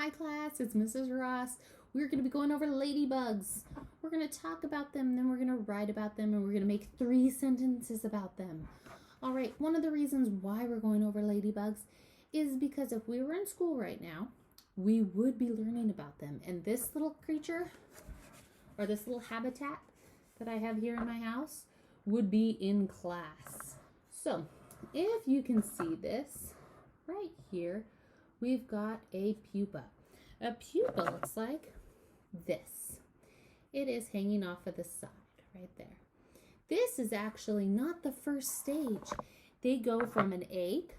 Hi class, it's Mrs. Ross. We're going to be going over ladybugs. We're going to talk about them, then we're going to write about them, and we're going to make 3 sentences about them. All right, one of the reasons why we're going over ladybugs is because if we were in school right now, we would be learning about them. And this little creature, or this little habitat that I have here in my house, would be in class. So, if you can see this right here, we've got a pupa. A pupa looks like this. It is hanging off of the side right there. This is actually not the first stage. They go from an egg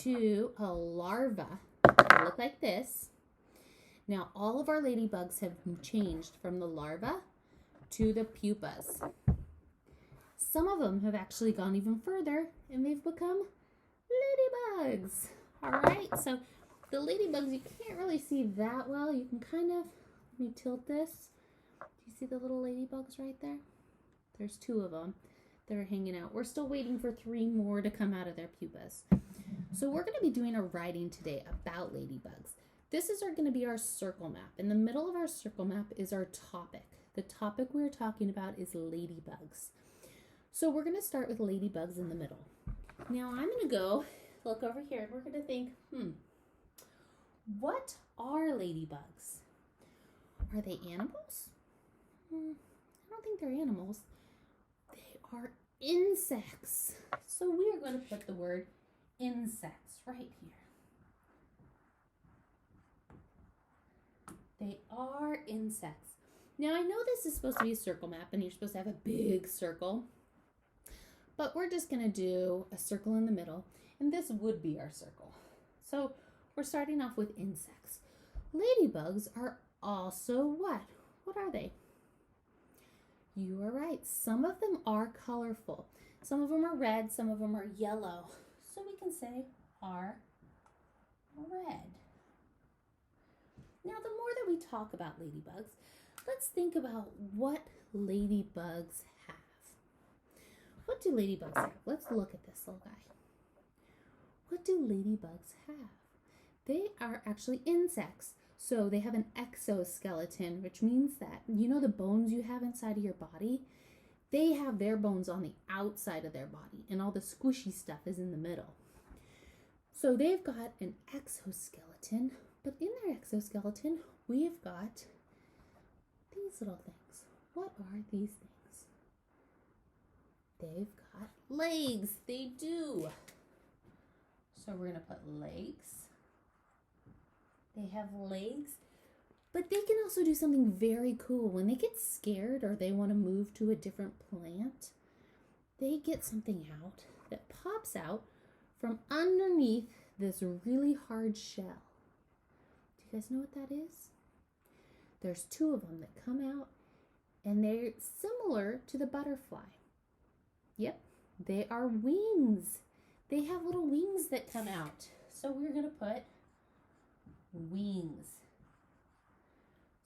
to a larva. They look like this. Now, all of our ladybugs have changed from the larva to the pupas. Some of them have actually gone even further, and they've become ladybugs. All right, so the ladybugs you can't really see that well. You can kind of, let me tilt this. Do you see the little ladybugs right there? There's 2 of them that are hanging out. We're still waiting for 3 more to come out of their pupas. So we're going to be doing a writing today about ladybugs. This is going to be our circle map. In the middle of our circle map is our topic. The topic we're talking about is ladybugs. So we're going to start with ladybugs in the middle. Now I'm going to go look over here and we're going to think, what are ladybugs? Are they animals? I don't think they're animals. They are insects. So we are going to put the word insects right here. They are insects. Now I know this is supposed to be a circle map and you're supposed to have a big circle, but we're just going to do a circle in the middle, and this would be our circle. So we're starting off with insects. Ladybugs are also what? What are they? You are right. Some of them are colorful. Some of them are red, some of them are yellow. So we can say are red. Now, the more that we talk about ladybugs, let's think about what ladybugs have. What do ladybugs have? Let's look at this little guy. What do ladybugs have? They are actually insects. So they have an exoskeleton, which means that, you know the bones you have inside of your body? They have their bones on the outside of their body, and all the squishy stuff is in the middle. So they've got an exoskeleton, but in their exoskeleton, we've got these little things. What are these things? They've got legs. They do. So we're going to put legs. They have legs, but they can also do something very cool. When they get scared or they want to move to a different plant, they get something out that pops out from underneath this really hard shell. Do you guys know what that is? There's 2 of them that come out, and they're similar to the butterfly. Yep, they are wings. They have little wings that come out. So we're going to put wings.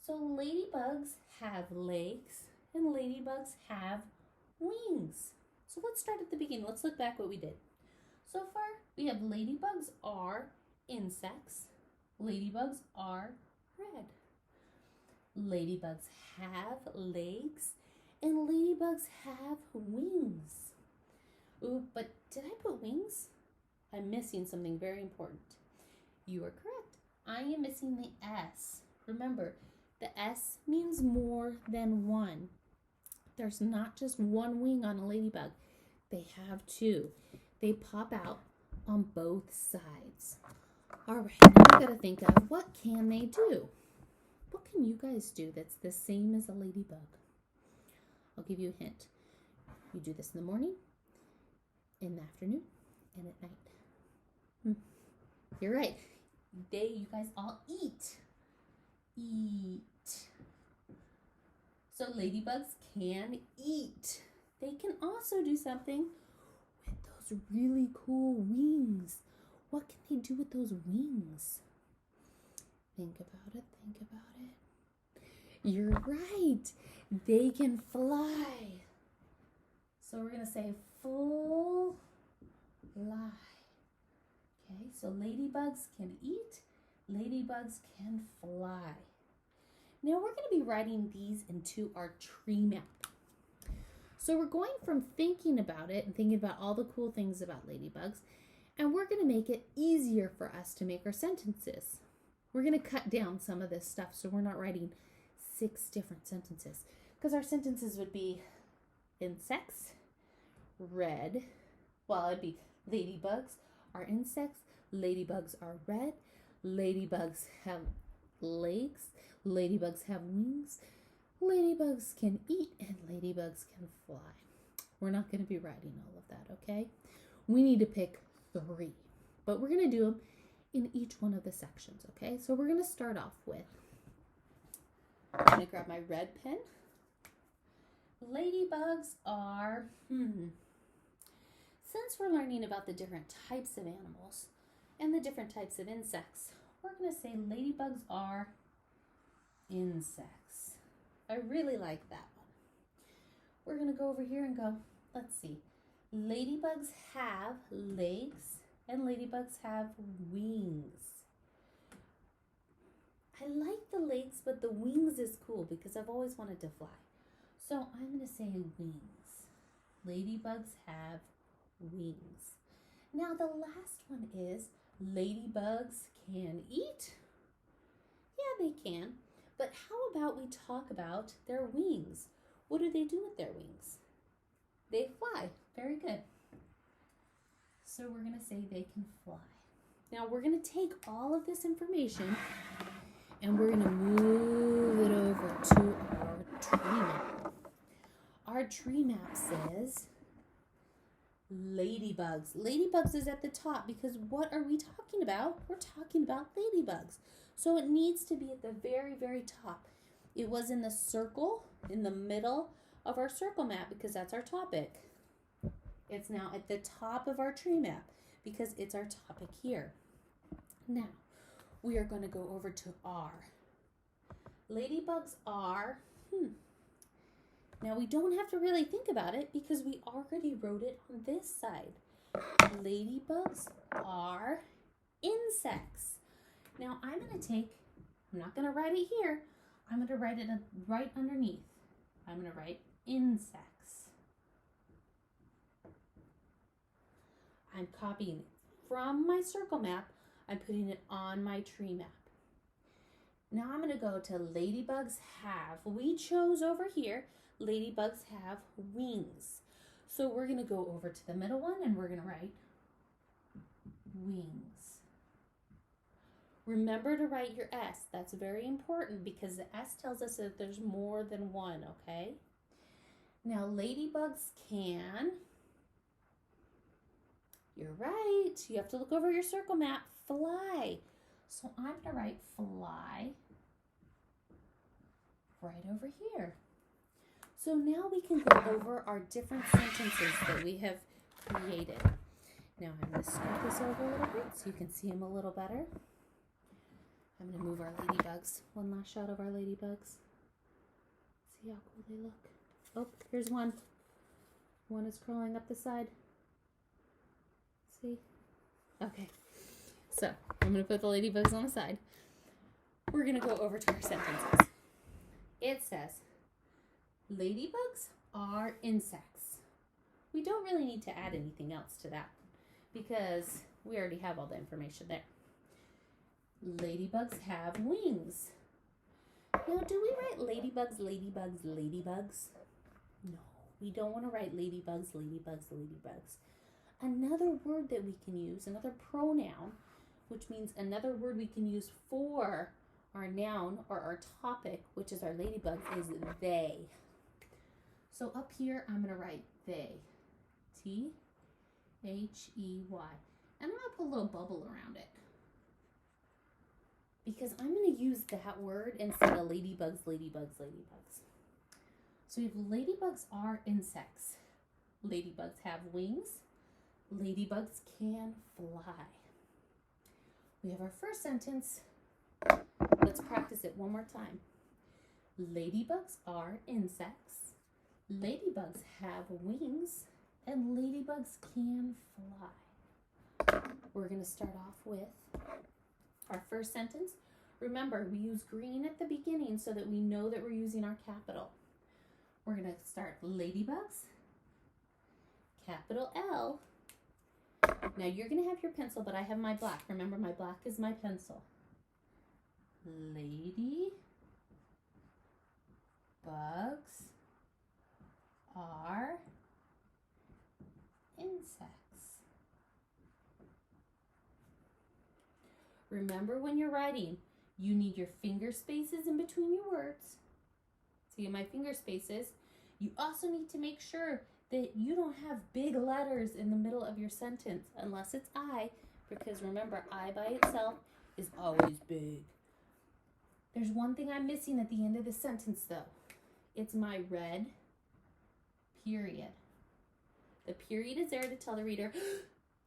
So ladybugs have legs and ladybugs have wings. So let's start at the beginning. Let's look back what we did. So far, we have ladybugs are insects. Ladybugs are red. Ladybugs have legs and ladybugs have wings. Ooh, but did I put wings? I'm missing something very important. You are correct. I am missing the S. Remember, the S means more than one. There's not just one wing on a ladybug. They have 2. They pop out on both sides. All right, now we got to think of what can they do? What can you guys do that's the same as a ladybug? I'll give you a hint. You do this in the morning, in the afternoon, and at night. You're right. You guys all eat. So ladybugs can eat. They can also do something with those really cool wings. What can they do with those wings? Think about it, think about it. You're right. They can fly. So we're going to say fly. Okay, so ladybugs can eat Ladybugs can fly. Now we're going to be writing these into our tree map. So we're going from thinking about it and thinking about all the cool things about ladybugs, and we're going to make it easier for us to make our sentences. We're going to cut down some of this stuff so we're not writing 6 different sentences, because our sentences would be insects, red, well, it'd be ladybugs are insects, ladybugs are red, ladybugs have legs, ladybugs have wings, ladybugs can eat, and ladybugs can fly. We're not going to be writing all of that, okay? We need to pick 3, but we're going to do them in each one of the sections, okay? So we're going to start off with, I'm going to grab my red pen. Ladybugs are, since we're learning about the different types of animals and the different types of insects, we're going to say ladybugs are insects. I really like that one. We're going to go over here and go, let's see. Ladybugs have legs and ladybugs have wings. I like the legs, but the wings is cool because I've always wanted to fly. So I'm going to say wings. Ladybugs have wings. Now the last one is ladybugs can eat. Yeah, they can. But how about we talk about their wings? What do they do with their wings? They fly. Very good. So we're going to say they can fly. Now we're going to take all of this information and we're going to move it over to our tree map. Our tree map says ladybugs. Ladybugs is at the top because what are we talking about? We're talking about ladybugs. So it needs to be at the very, very top. It was in the circle, in the middle of our circle map because that's our topic. It's now at the top of our tree map because it's our topic here. Now, we are going to go over to R. Ladybugs are, Now, we don't have to really think about it because we already wrote it on this side. Ladybugs are insects. Now, I'm not going to write it here. I'm going to write it right underneath. I'm going to write insects. I'm copying it from my circle map. I'm putting it on my tree map. Now I'm going to go to ladybugs have. We chose over here, ladybugs have wings. So we're going to go over to the middle one and we're going to write wings. Remember to write your S. That's very important because the S tells us that there's more than one, okay? Now ladybugs can, you're right, you have to look over your circle map, fly. So I'm going to write fly right over here. So now we can go over our different sentences that we have created. Now I'm going to scoot this over a little bit so you can see them a little better. I'm going to move our ladybugs. One last shot of our ladybugs. See how cool they look. Oh, here's one. One is crawling up the side. See? Okay. So, I'm going to put the ladybugs on the side. We're going to go over to our sentences. It says, ladybugs are insects. We don't really need to add anything else to that because we already have all the information there. Ladybugs have wings. Now, do we write ladybugs, ladybugs, ladybugs? No, we don't want to write ladybugs, ladybugs, ladybugs. Another word that we can use, another pronoun, which means another word we can use for our noun or our topic, which is our ladybugs, is they. So up here, I'm going to write they. T-H-E-Y. And I'm going to put a little bubble around it. Because I'm going to use that word instead of ladybugs, ladybugs, ladybugs. So we have ladybugs are insects. Ladybugs have wings. Ladybugs can fly. We have our first sentence. Let's practice it one more time. Ladybugs are insects. Ladybugs have wings. And ladybugs can fly. We're going to start off with Our first sentence, remember, we use green at the beginning so that we know that we're using our capital. We're going to start ladybugs, capital L. Now you're going to have your pencil, but I have my black. Remember, my black is my pencil. Ladybugs are insects. Remember, when you're writing, you need your finger spaces in between your words. See my finger spaces. You also need to make sure that you don't have big letters in the middle of your sentence, unless it's I, because remember, I by itself is always big. There's one thing I'm missing at the end of the sentence, though. It's my red period. The period is there to tell the reader,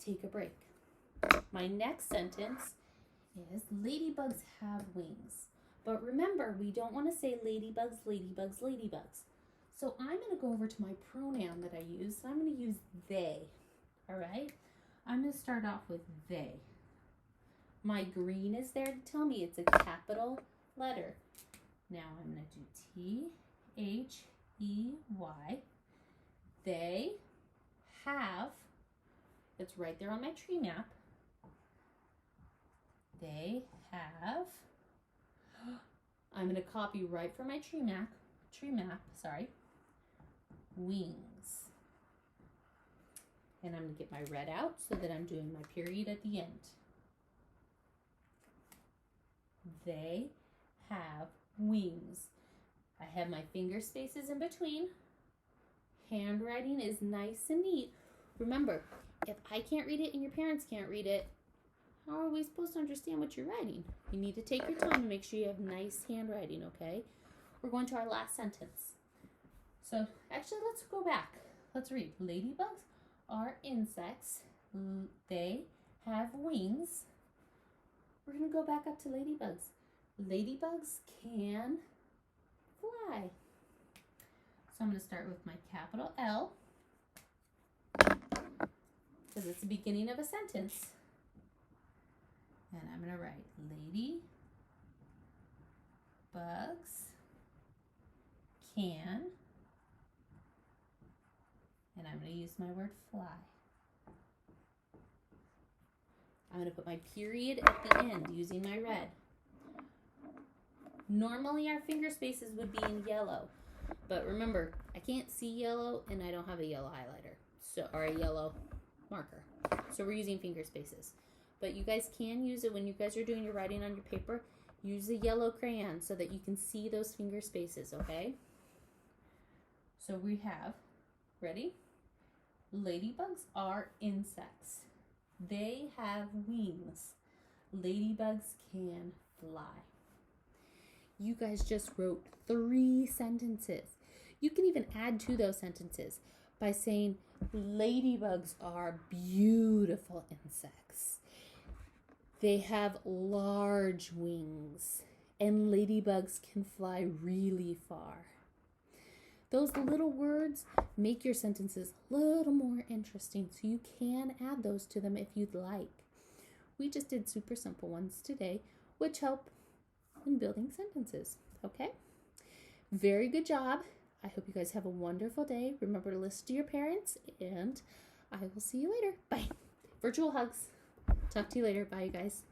take a break. My next sentence is ladybugs have wings. But remember, we don't want to say ladybugs, ladybugs, ladybugs. So I'm going to go over to my pronoun that I use. So I'm going to use they. All right? I'm going to start off with they. My green is there to tell me it's a capital letter. Now I'm going to do T-H-E-Y. They have, it's right there on my tree map. They have, I'm going to copy right from my tree map, wings. And I'm going to get my red out so that I'm doing my period at the end. They have wings. I have my finger spaces in between. Handwriting is nice and neat. Remember, if I can't read it and your parents can't read it, how are we supposed to understand what you're writing? You need to take your time and make sure you have nice handwriting, okay? We're going to our last sentence. So actually, let's go back. Let's read. Ladybugs are insects. They have wings. We're going to go back up to ladybugs. Ladybugs can fly. So I'm going to start with my capital L because it's the beginning of a sentence. And I'm going to write ladybugs can, and I'm going to use my word fly. I'm going to put my period at the end using my red. Normally our finger spaces would be in yellow, but remember, I can't see yellow and I don't have a yellow highlighter, or a yellow marker. So we're using finger spaces. But you guys can use it when you guys are doing your writing on your paper. Use a yellow crayon so that you can see those finger spaces, okay? So we have, ready? Ladybugs are insects. They have wings. Ladybugs can fly. You guys just wrote 3 sentences. You can even add to those sentences by saying, ladybugs are beautiful insects. They have large wings, and ladybugs can fly really far. Those little words make your sentences a little more interesting, so you can add those to them if you'd like. We just did super simple ones today, which help in building sentences, okay? Very good job. I hope you guys have a wonderful day. Remember to listen to your parents, and I will see you later. Bye. Virtual hugs. Talk to you later. Bye, you guys.